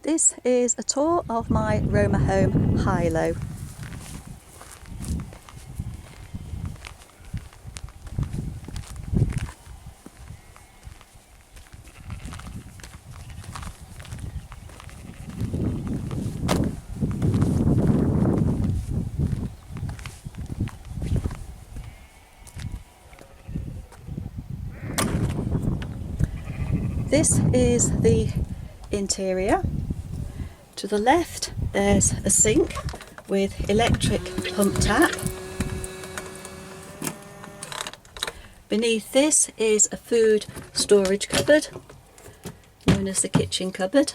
This is a tour of my Romahome HyLo. This is the interior. To the left there's a sink with electric pump tap. Beneath this is a food storage cupboard, known as the kitchen cupboard.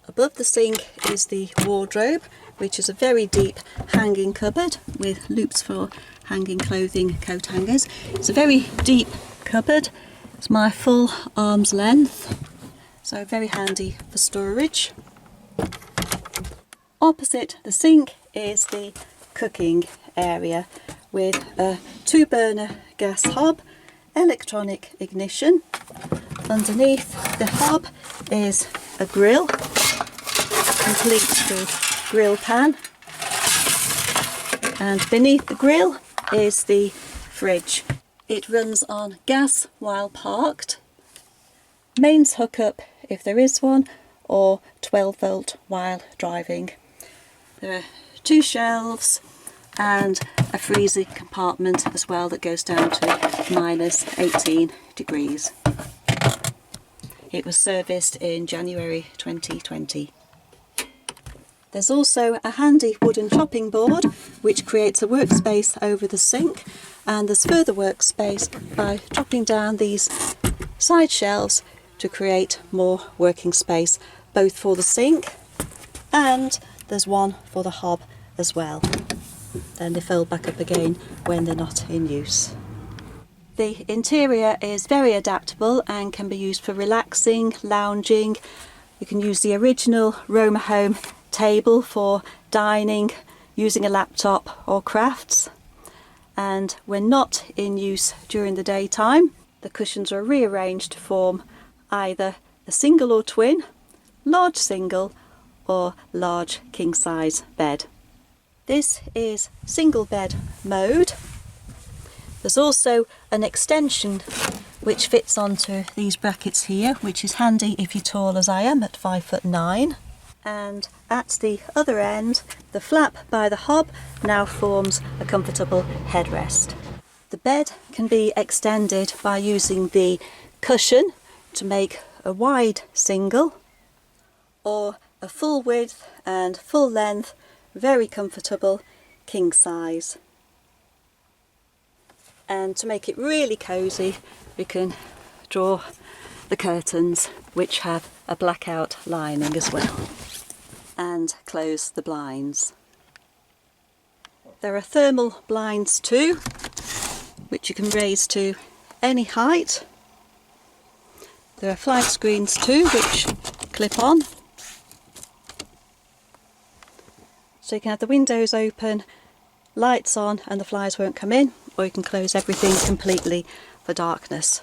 Above the sink is the wardrobe, which is a very deep hanging cupboard with loops for hanging clothing, coat hangers. It's a very deep cupboard. It's my full arm's length, so very handy for storage. Opposite the sink is the cooking area with a 2-burner gas hob, electronic ignition. Underneath the hob is a grill, complete with grill pan, and beneath the grill is the fridge. It runs on gas while parked, mains hookup if there is one, or 12 volt while driving. There are 2 shelves and a freezer compartment as well that goes down to minus 18 degrees. It was serviced in January 2020. There's also a handy wooden chopping board which creates a workspace over the sink, and there's further workspace by dropping down these side shelves to create more working space, both for the sink and there's one for the hob as well. Then they fold back up again when they're not in use. The interior is very adaptable and can be used for relaxing, lounging. You can use the original Romahome table for dining, using a laptop or crafts. And when not in use during the daytime, the cushions are rearranged to form either a single or twin, large single or large king size bed. This is single bed mode. There's also an extension which fits onto these brackets here, which is handy if you're tall as I am at 5'9". And at the other end, the flap by the hob now forms a comfortable headrest. The bed can be extended by using the cushion to make a wide single, or a full width and full length, very comfortable king size. And to make it really cosy, we can draw the curtains, which have a blackout lining as well, and close the blinds. There are thermal blinds too, which you can raise to any height. There are flag screens too, which clip on. So you can have the windows open, lights on, and the flies won't come in, or you can close everything completely for darkness.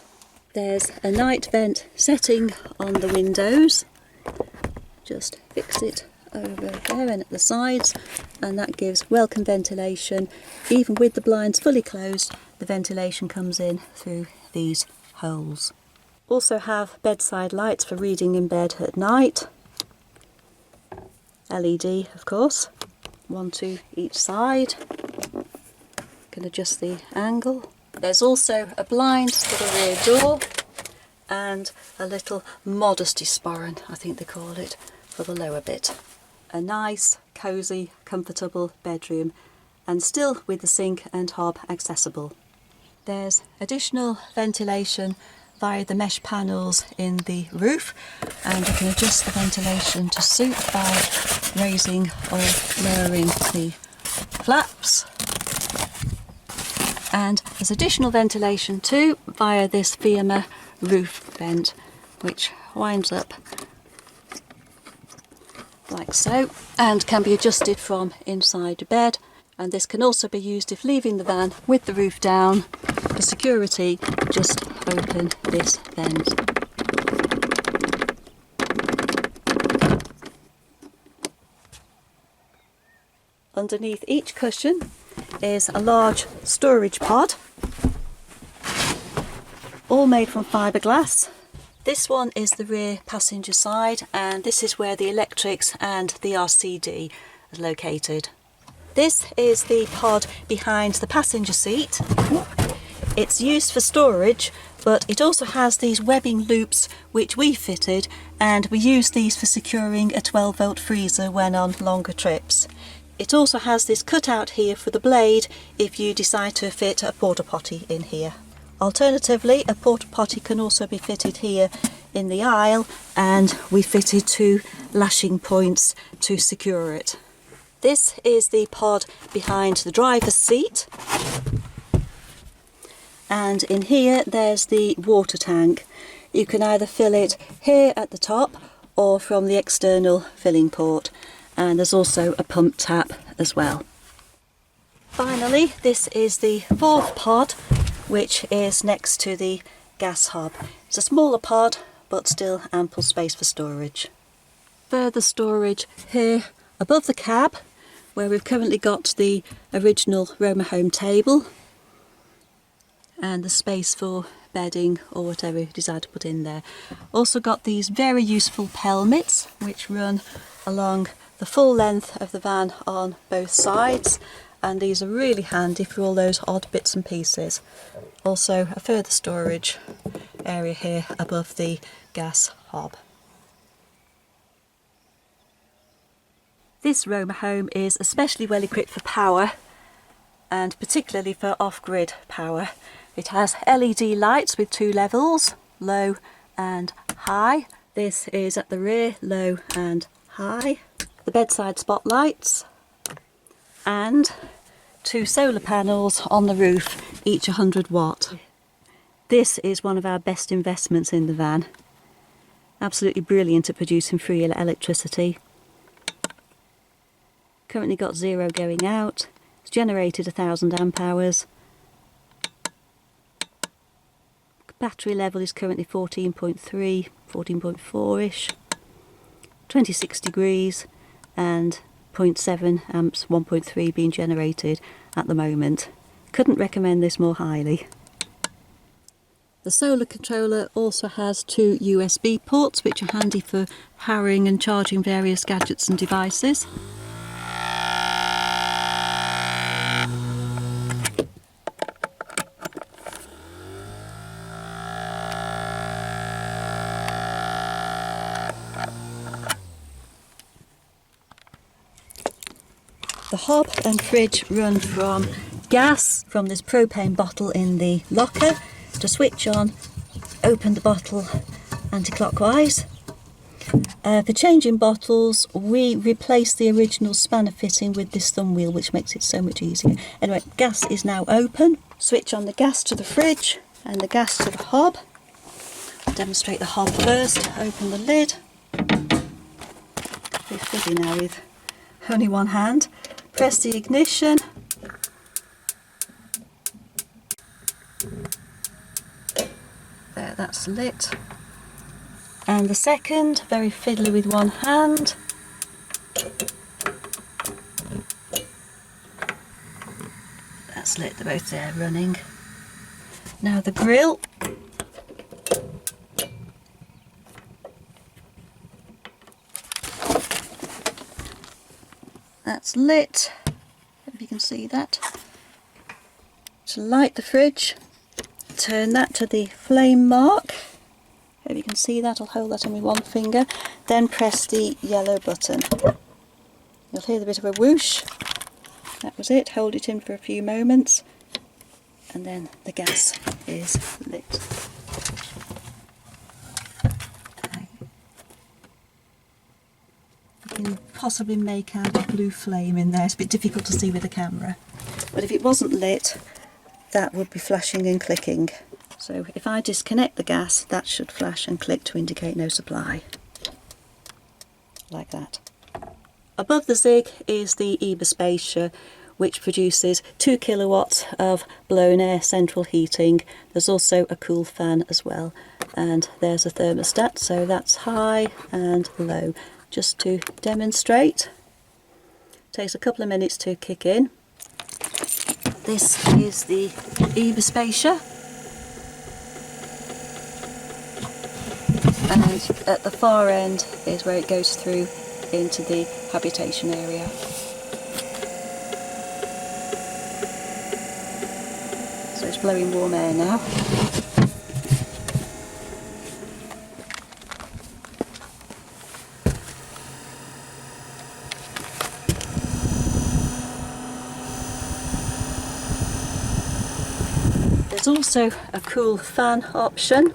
There's a night vent setting on the windows. Just fix it over there and at the sides, and that gives welcome ventilation. Even with the blinds fully closed, the ventilation comes in through these holes. Also have bedside lights for reading in bed at night. LED, of course, 1 to each side. Can adjust the angle. There's also a blind for the rear door and a little modesty sporran, I think they call it, for the lower bit. A nice, cosy, comfortable bedroom, and still with the sink and hob accessible. There's additional ventilation via the mesh panels in the roof, and you can adjust the ventilation to suit by raising or lowering the flaps. And there's additional ventilation too via this Firma roof vent, which winds up like so and can be adjusted from inside the bed. And this can also be used if leaving the van with the roof down. For security, just open this vent. Underneath each cushion is a large storage pod, all made from fibreglass. This one is the rear passenger side, and this is where the electrics and the RCD are located. This is the pod behind the passenger seat. It's used for storage, but it also has these webbing loops which we fitted, and we use these for securing a 12-volt freezer when on longer trips. It also has this cutout here for the blade if you decide to fit a porta potty in here. Alternatively, a porta potty can also be fitted here in the aisle, and we fitted 2 lashing points to secure it. This is the pod behind the driver's seat, and in here there's the water tank. You can either fill it here at the top or from the external filling port, and there's also a pump tap as well. Finally, this is the 4th pod, which is next to the gas hob. It's a smaller pod, but still ample space for storage. Further storage here above the cab, where we've currently got the original Romahome table and the space for bedding or whatever you decide to put in there. Also got these very useful pelmets which run along the full length of the van on both sides, and these are really handy for all those odd bits and pieces. Also a further storage area here above the gas hob. This Romahome is especially well equipped for power, and particularly for off-grid power. It has LED lights with 2 levels, low and high. This is at the rear, low and high. The bedside spotlights, and 2 solar panels on the roof, each 100 watt. This is one of our best investments in the van. Absolutely brilliant at producing free electricity. Currently got 0 going out. It's generated 1000 amp hours. Battery level is currently 14.3, 14.4ish. 26 degrees and 0.7 amps, 1.3 being generated at the moment. Couldn't recommend this more highly. The solar controller also has 2 USB ports which are handy for powering and charging various gadgets and devices. The hob and fridge run from gas from this propane bottle in the locker. To switch on, open the bottle anti-clockwise. For changing bottles, we replaced the original spanner fitting with this thumb wheel, which makes it so much easier. Anyway, gas is now open. Switch on the gas to the fridge and the gas to the hob. I'll demonstrate the hob first. Open the lid. Very fiddly now with only one hand. Press the ignition. There, that's lit. And the second, very fiddly with one hand. That's lit, they're both there running. Now the grill. That's lit, if you can see that. To light the fridge, turn that to the flame mark. If you can see that, I'll hold that in with one finger. Then press the yellow button. You'll hear the bit of a whoosh. That was it. Hold it in for a few moments, and then the gas is lit. You can possibly make out a blue flame in there. It's a bit difficult to see with the camera. But if it wasn't lit, that would be flashing and clicking. So if I disconnect the gas, that should flash and click to indicate no supply. Like that. Above the Zig is the Eberspacer, which produces 2 kilowatts of blown air central heating. There's also a cool fan as well. And there's a thermostat, so that's high and low. Just to demonstrate, Takes a couple of minutes to kick in. This is the Hdi spacer, and at the far end is where it goes through into the habitation area. So it's blowing warm air now. There's also a cool fan option,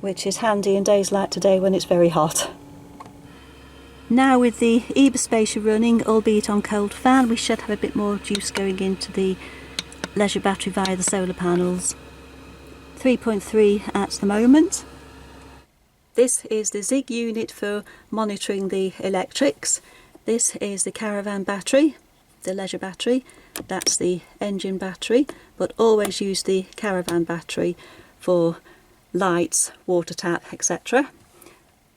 which is handy in days like today when it's very hot. Now with the Hdi spacer running, albeit on cold fan, we should have a bit more juice going into the leisure battery via the solar panels. 3.3 at the moment. This is the ZIG unit for monitoring the electrics. This is the caravan battery, the leisure battery. That's the engine battery, but always use the caravan battery for lights, water tap, etc.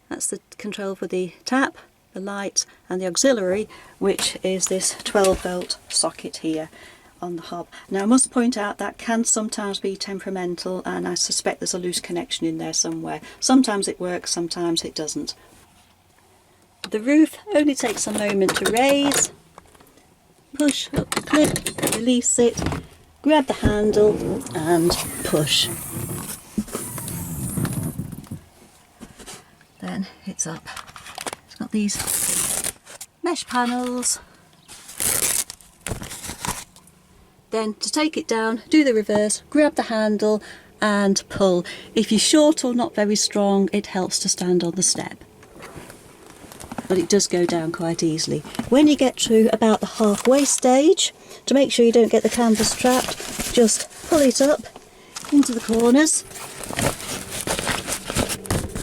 That's the control for the tap, the light and the auxiliary, which is this 12-volt socket here on the hob. Now I must point out that can sometimes be temperamental, and I suspect there's a loose connection in there somewhere. Sometimes it works, sometimes it doesn't. The roof only takes a moment to raise. Push up the clip, release it, grab the handle and push. Then it's up. It's got these mesh panels. Then to take it down, do the reverse, grab the handle and pull. If you're short or not very strong, it helps to stand on the step. But it does go down quite easily. When you get to about the halfway stage, to make sure you don't get the canvas trapped, just pull it up into the corners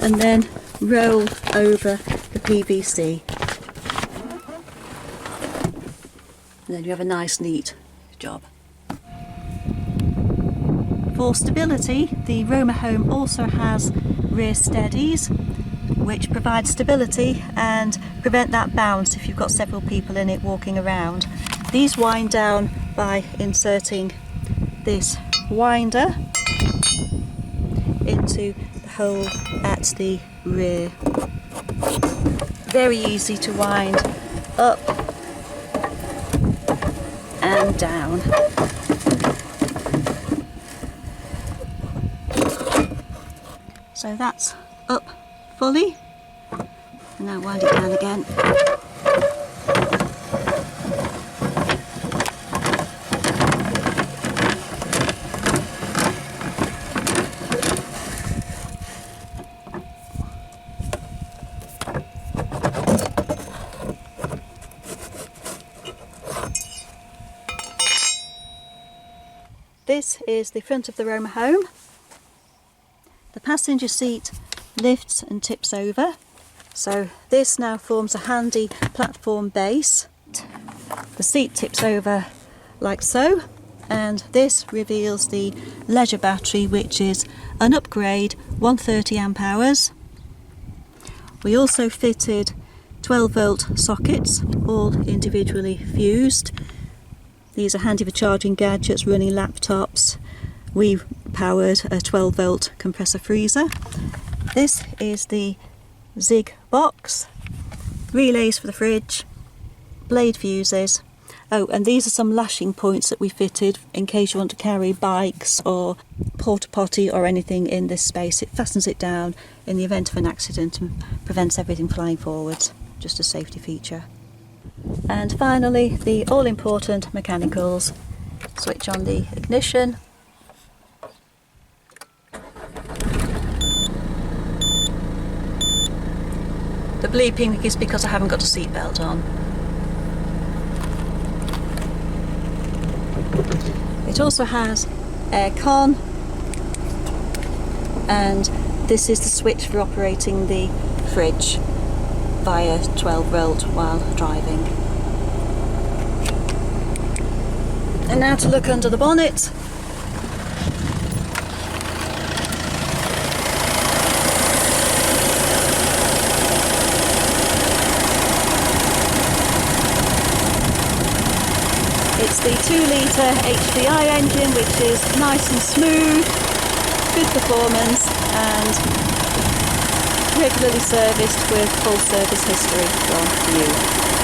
and then roll over the PVC. And then you have a nice neat job. For stability, the Romahome also has rear steadies, which provide stability and prevent that bounce if you've got several people in it walking around. These wind down by inserting this winder into the hole at the rear. Very easy to wind up and down. So that's up fully, and now wind it down again. This is the front of the Romahome. The passenger seat lifts and tips over, so this now forms a handy platform base. The seat tips over like so, and this reveals the leisure battery, which is an upgrade, 130 amp hours. We also fitted 12-volt sockets, all individually fused. These are handy for charging gadgets, running laptops. We powered a 12-volt compressor freezer. This is the ZIG box, relays for the fridge, blade fuses. Oh, and these are some lashing points that we fitted in case you want to carry bikes or porta potty or anything in this space. It fastens it down in the event of an accident and prevents everything flying forwards, just a safety feature. And finally, the all-important mechanicals. Switch on the ignition. The bleeping is because I haven't got a seatbelt on. It also has air con, and this is the switch for operating the fridge via 12-volt while driving. And now to look under the bonnet. the 2-litre HDI engine, which is nice and smooth, good performance and regularly serviced with full service history from you.